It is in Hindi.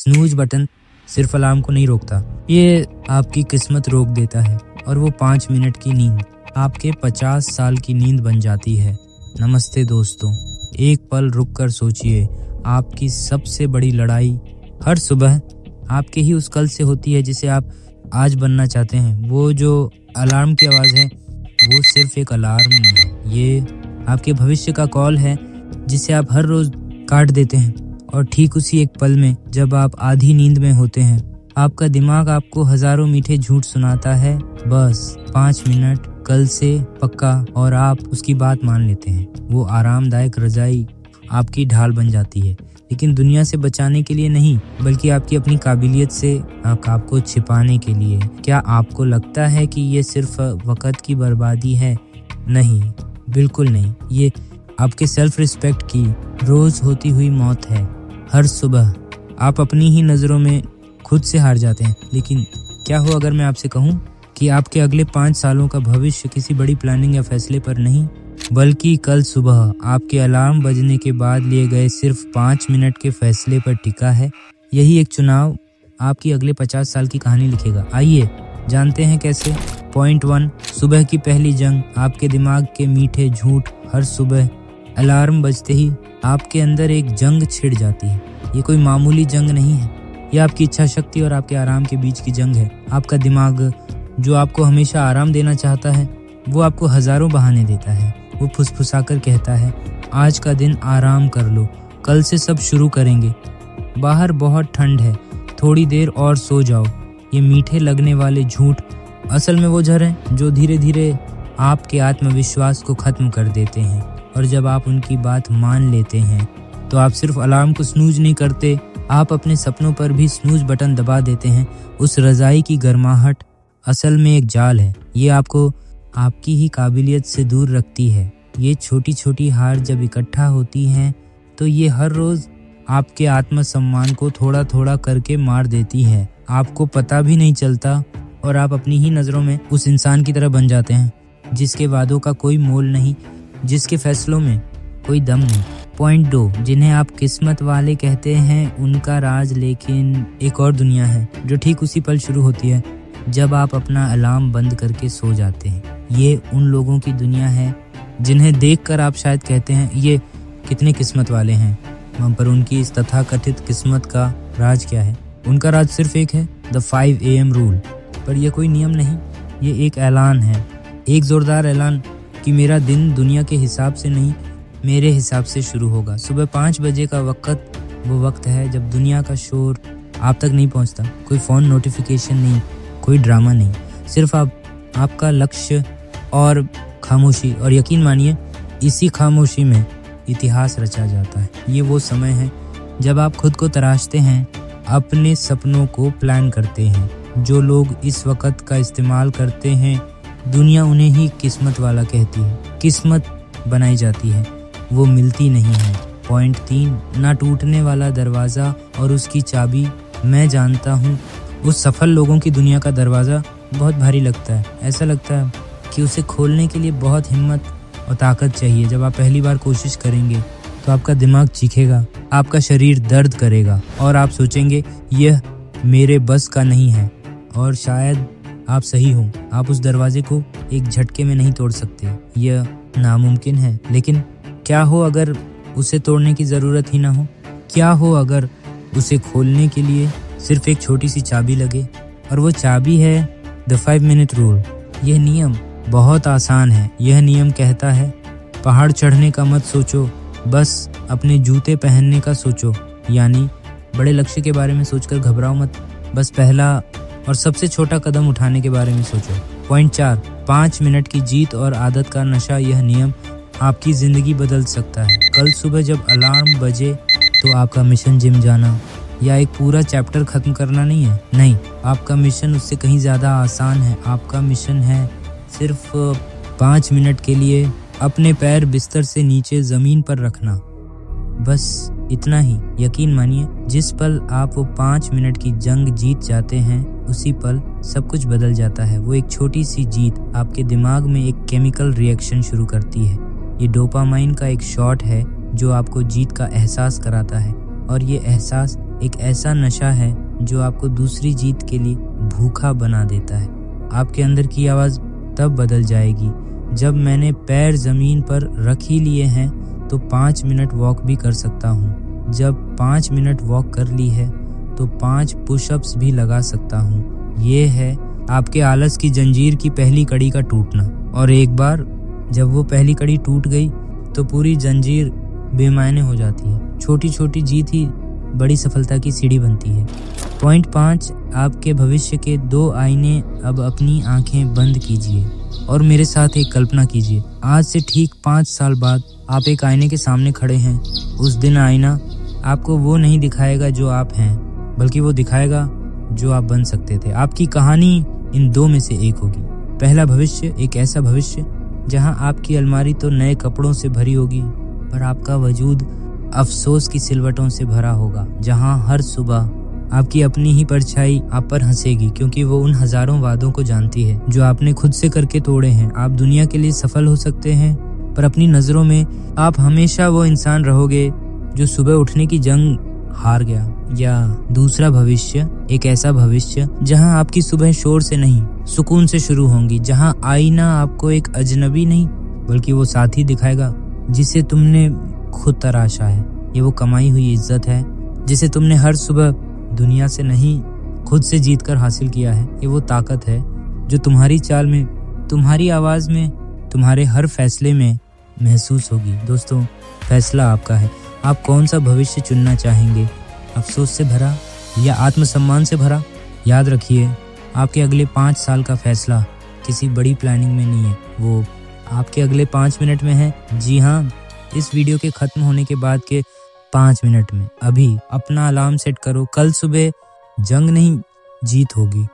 स्नूज बटन सिर्फ अलार्म को नहीं रोकता, ये आपकी किस्मत रोक देता है और वो 5 मिनट की नींद आपके 50 साल की नींद बन जाती है। नमस्ते दोस्तों, एक पल रुक कर सोचिए, आपकी सबसे बड़ी लड़ाई हर सुबह आपके ही उस कल से होती है जिसे आप आज बनना चाहते हैं। वो जो अलार्म की आवाज़ है वो सिर्फ एक अलार्म नहीं है, ये आपके भविष्य का कॉल है जिसे आप हर रोज काट देते हैं। और ठीक उसी एक पल में जब आप आधी नींद में होते हैं, आपका दिमाग आपको हजारों मीठे झूठ सुनाता है, बस 5 मिनट कल से पक्का, और आप उसकी बात मान लेते हैं। वो आरामदायक रजाई आपकी ढाल बन जाती है, लेकिन दुनिया से बचाने के लिए नहीं, बल्कि आपकी अपनी काबिलियत से आपको छिपाने के लिए। क्या आपको लगता है कि ये सिर्फ वक्त की बर्बादी है? नहीं, बिल्कुल नहीं। ये आपके सेल्फ रिस्पेक्ट की रोज होती हुई मौत है। हर सुबह आप अपनी ही नज़रों में खुद से हार जाते हैं। लेकिन क्या हो अगर मैं आपसे कहूँ कि आपके अगले 5 सालों का भविष्य किसी बड़ी प्लानिंग या फैसले पर नहीं, बल्कि कल सुबह आपके अलार्म बजने के बाद लिए गए सिर्फ 5 मिनट के फैसले पर टिका है। यही एक चुनाव आपकी अगले 50 साल की कहानी लिखेगा। आइए जानते हैं कैसे। पॉइंट 1, सुबह की पहली जंग। आपके दिमाग के मीठे झूठ। हर सुबह अलार्म बजते ही आपके अंदर एक जंग छिड़ जाती है। ये कोई मामूली जंग नहीं है, ये आपकी इच्छा शक्ति और आपके आराम के बीच की जंग है। आपका दिमाग जो आपको हमेशा आराम देना चाहता है, वो आपको हजारों बहाने देता है। वो फुसफुसाकर कहता है, आज का दिन आराम कर लो, कल से सब शुरू करेंगे। बाहर बहुत ठंड है, थोड़ी देर और सो जाओ। ये मीठे लगने वाले झूठ असल में वो जहर हैं जो धीरे धीरे आपके आत्मविश्वास को खत्म कर देते हैं। और जब आप उनकी बात मान लेते हैं तो आप सिर्फ अलार्म को स्नूज नहीं करते, आप अपने सपनों पर भी स्नूज बटन दबा देते हैं। उस रजाई की गर्माहट असल में एक जाल है, ये आपको आपकी ही काबिलियत से दूर रखती है। ये छोटी छोटी हार जब इकट्ठा होती हैं तो ये हर रोज आपके आत्मसम्मान को थोड़ा थोड़ा करके मार देती है। आपको पता भी नहीं चलता और आप अपनी ही नज़रों में उस इंसान की तरह बन जाते हैं जिसके वादों का कोई मोल नहीं, जिसके फैसलों में कोई दम नहीं। पॉइंट 2, जिन्हें आप किस्मत वाले कहते हैं, उनका राज लेकिन एक और दुनिया है जो ठीक उसी पल शुरू होती है जब आप अपना अलार्म बंद करके सो जाते हैं। ये उन लोगों की दुनिया है जिन्हें देखकर आप शायद कहते हैं ये कितने किस्मत वाले हैं, पर उनकी इस तथाकथित किस्मत का राज क्या है? उनका राज सिर्फ एक है, द 5 AM रूल। पर यह कोई नियम नहीं, ये एक ऐलान है, एक जोरदार ऐलान कि मेरा दिन दुनिया के हिसाब से नहीं, मेरे हिसाब से शुरू होगा। सुबह 5 बजे का वक्त वो वक्त है जब दुनिया का शोर आप तक नहीं पहुंचता, कोई फ़ोन नोटिफिकेशन नहीं, कोई ड्रामा नहीं, सिर्फ आपका लक्ष्य और खामोशी। और यकीन मानिए, इसी खामोशी में इतिहास रचा जाता है। ये वो समय है जब आप खुद को तराशते हैं, अपने सपनों को प्लान करते हैं। जो लोग इस वक्त का इस्तेमाल करते हैं, दुनिया उन्हें ही किस्मत वाला कहती है। किस्मत बनाई जाती है, वो मिलती नहीं है। पॉइंट 3, ना टूटने वाला दरवाज़ा और उसकी चाबी। मैं जानता हूँ उस सफल लोगों की दुनिया का दरवाज़ा बहुत भारी लगता है। ऐसा लगता है कि उसे खोलने के लिए बहुत हिम्मत और ताकत चाहिए। जब आप पहली बार कोशिश करेंगे तो आपका दिमाग चीखेगा, आपका शरीर दर्द करेगा और आप सोचेंगे यह मेरे बस का नहीं है। और शायद आप सही हो, आप उस दरवाजे को एक झटके में नहीं तोड़ सकते, यह नामुमकिन है। लेकिन क्या हो अगर उसे तोड़ने की ज़रूरत ही ना हो? क्या हो अगर उसे खोलने के लिए सिर्फ एक छोटी सी चाबी लगे? और वो चाबी है द 5 मिनट रूल। यह नियम बहुत आसान है। यह नियम कहता है, पहाड़ चढ़ने का मत सोचो, बस अपने जूते पहनने का सोचो। यानी बड़े लक्ष्य के बारे में सोचकर घबराओ मत, बस पहला और सबसे छोटा कदम उठाने के बारे में सोचो। पॉइंट 4, 5 मिनट की जीत और आदत का नशा। यह नियम आपकी ज़िंदगी बदल सकता है। कल सुबह जब अलार्म बजे तो आपका मिशन जिम जाना या एक पूरा चैप्टर ख़त्म करना नहीं है। नहीं, आपका मिशन उससे कहीं ज़्यादा आसान है। आपका मिशन है सिर्फ 5 मिनट के लिए अपने पैर बिस्तर से नीचे ज़मीन पर रखना, बस इतना ही। यकीन मानिए, जिस पल आप वो 5 मिनट की जंग जीत जाते हैं, उसी पल सब कुछ बदल जाता है। वो एक छोटी सी जीत आपके दिमाग में एक केमिकल रिएक्शन शुरू करती है। ये डोपामाइन का एक शॉट है जो आपको जीत का एहसास कराता है, और ये एहसास एक ऐसा नशा है जो आपको दूसरी जीत के लिए भूखा बना देता है। आपके अंदर की आवाज़ तब बदल जाएगी जब मैंने पैर ज़मीन पर रख ही लिए हैं तो 5 मिनट वॉक भी कर सकता हूँ। जब 5 मिनट वॉक कर ली है तो 5 पुशअप्स भी लगा सकता हूँ। ये है आपके आलस की जंजीर की पहली कड़ी का टूटना। और एक बार जब वो पहली कड़ी टूट गई तो पूरी जंजीर बेमायने हो जाती है। छोटी छोटी जीत ही बड़ी सफलता की सीढ़ी बनती है। पॉइंट 5, आपके भविष्य के 2 आईने। अब अपनी आंखें बंद कीजिए और मेरे साथ एक कल्पना कीजिए। आज से ठीक 5 साल बाद आप एक आईने के सामने खड़े हैं। उस दिन आईना आपको वो नहीं दिखाएगा जो आप हैं, बल्कि वो दिखाएगा जो आप बन सकते थे। आपकी कहानी इन 2 में से एक होगी। पहला भविष्य एक ऐसा भविष्य जहां आपकी अलमारी तो नए कपड़ों से भरी होगी, पर आपका वजूद अफसोस की सिलवटों से भरा होगा। जहां हर सुबह आपकी अपनी ही परछाई आप पर हंसेगी, क्योंकि वो उन हजारों वादों को जानती है जो आपने खुद से करके तोड़े हैं। आप दुनिया के लिए सफल हो सकते हैं, पर अपनी नजरों में आप हमेशा वो इंसान रहोगे जो सुबह उठने की जंग हार गया। या दूसरा भविष्य एक ऐसा भविष्य जहां आपकी सुबह शोर से नहीं सुकून से शुरू होंगी, जहां आईना आपको एक अजनबी नहीं बल्कि वो साथी दिखाएगा जिसे तुमने खुद तराशा है। ये वो कमाई हुई इज्जत है जिसे तुमने हर सुबह दुनिया से नहीं खुद से जीतकर हासिल किया है। ये वो ताकत है जो तुम्हारी चाल में, तुम्हारी आवाज में, तुम्हारे हर फैसले में महसूस होगी। दोस्तों, फैसला आपका है। आप कौन सा भविष्य चुनना चाहेंगे? अफसोस से भरा या आत्मसम्मान से भरा? याद रखिए, आपके अगले 5 साल का फैसला किसी बड़ी प्लानिंग में नहीं है, वो आपके अगले 5 मिनट में है। जी हाँ, इस वीडियो के खत्म होने के बाद के 5 मिनट में। अभी अपना अलार्म सेट करो। कल सुबह जंग नहीं, जीत होगी।